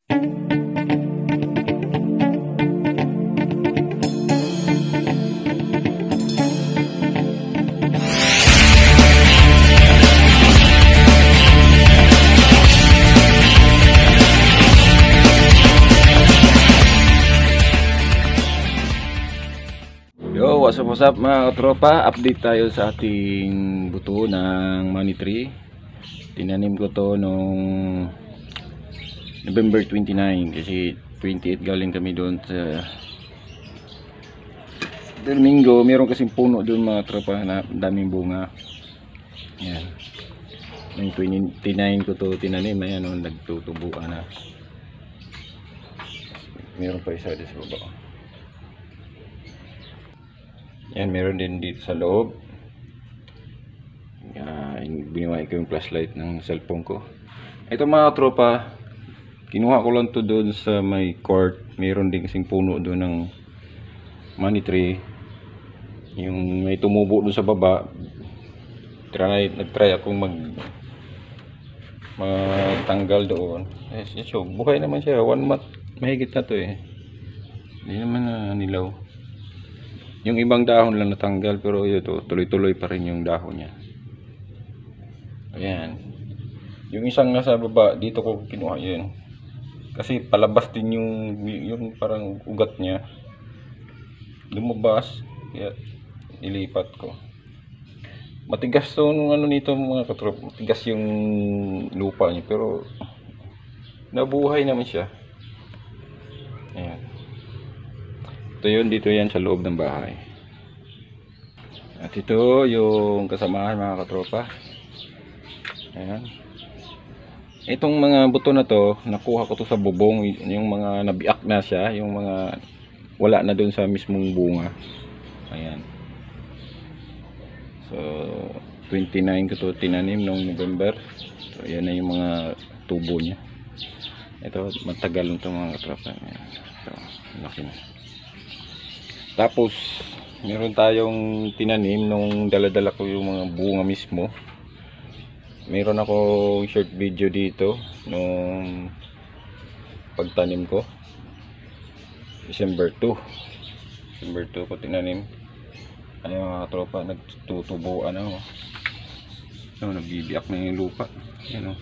Yo, what's up mga katropa? Update tayo sa ating buto ng money tree. Tinanim ko to nung November 29 kasi 28 galing kami doon sa Domingo. Meron kasing puno doon mga tropa na daming bunga. Yan. Nung 29 ko to tinanim, ayan o, nagtutubuan na. Meron pa isa dito sa baba. Yan, meron din dito sa loob. Biniway ko yung flashlight ng cellphone ko. Ito mga tropa, kinuha ko lang to doon sa may court. Meron din kasing puno doon ng money tree. Yung may tumubo doon sa baba. Nag-try akong magtanggal doon. So, buhay naman siya. 1 month mahigit na to eh. Hindi naman nilaw. Yung ibang dahon lang natanggal, pero ito tuloy-tuloy pa rin yung dahon niya. Ayan. Yung isang nasa baba, dito ko kinuha yun. Kasi palabas din yung parang ugat niya. Lumabas, kaya ilipat ko. Matigas to nung ano nito mga katrop. Matigas yung lupa niya, pero nabuhay naman siya. Ayan. Ito yun, dito yan sa loob ng bahay. At ito yung kasamahan mga katropa. Ayan. Itong mga buto na to, nakuha ko to sa bubong. Yung mga nabiak na siya, yung mga wala na dun sa mismong bunga. Ayan. So 29 ko to tinanim noong November. So ayan na yung mga tubo niya. Ito matagal na to mga katropa. Ayan. Ito, laki na. Tapos meron tayong tinanim nung dala-dala ko yung mga bunga mismo. Meron ako short video dito nung pagtanim ko. December 2 ko tinanim. Ayun mga tropa, nagtutubuan ako. Nagbibiyak na yung lupa. Ayan o.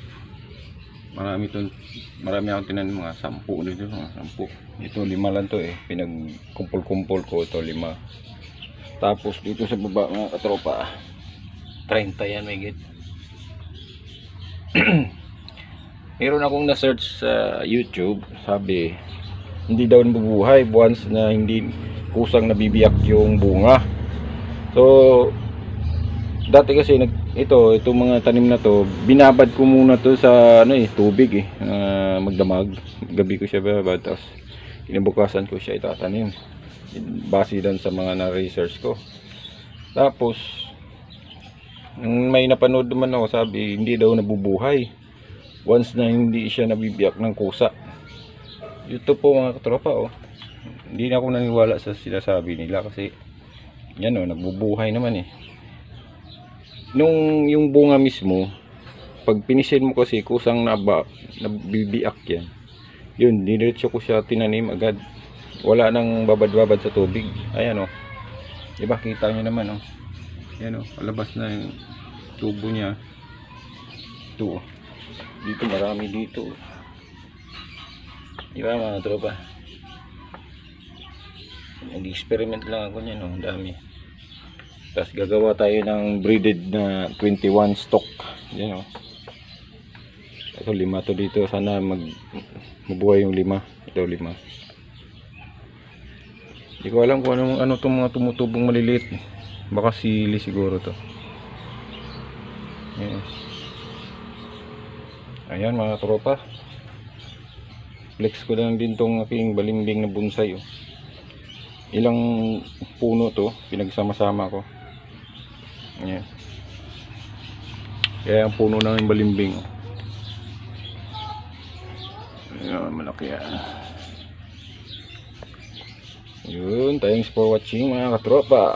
Marami akong tinanim, mga 10 dito, mga 10. Ito 5 lang to eh, pinagkumpul-kumpul ko ito 5. Tapos dito sa baba mga katropa, 30 yan may git. Meron akong na-search sa YouTube, sabi hindi daw nabubuhay once na hindi kusang nabibiyak yung bunga. So dati kasi itong mga tanim na to, binabad ko muna to sa tubig eh, magdamag. Gabi ko siya babad, tapos kinabukasan ko siya itatanim base dan sa mga na-research ko. Tapos may napanood naman ako, sabi hindi daw nabubuhay once na hindi siya nabibiyak ng kusa. Ito po mga katropa oh. Hindi na ako naniwala sa sinasabi nila kasi yan oh, nabubuhay naman eh. Nung yung bunga mismo, pag pinisil mo kasi kusang nabibiak yan. Yun, diretso ko siya tinanim agad. Wala nang babad-babad sa tubig. Ayan o. Diba, kita nyo naman o. Ayan o, palabas na yung tubo niya. Ito o. Dito, marami dito. Diba mga tropa? Nag-experiment lang ako niyan o, dami. Tapos gagawa tayo ng breeded na 21 stock. Yan o. Ito 5 to dito. Sana mabuhay yung 5. Ito 5. Hindi ko alam kung ano itong mga tumutubong maliliit. Baka sili siguro to. Yan. Ayan mga tropa. Flex ko lang din tong aking balimbing na bonsai. Ilang puno to. Pinagsama-sama ko. Ayan. Kaya ang puno ng balimbing. Ayan, malaki yan. Yun, thanks for watching mga katropa.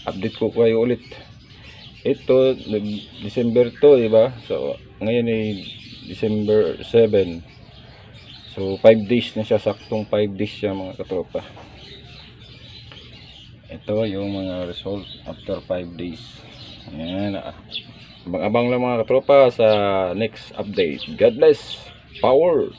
Update ko kayo ulit. Ito, December to, diba? So, ngayon ay December 7. So 5 days na siya, saktong 5 days siya mga katropa. Ito yung mga result after 5 days. Ayan. Abang-abang lang mga katropa sa next update. God bless. Power.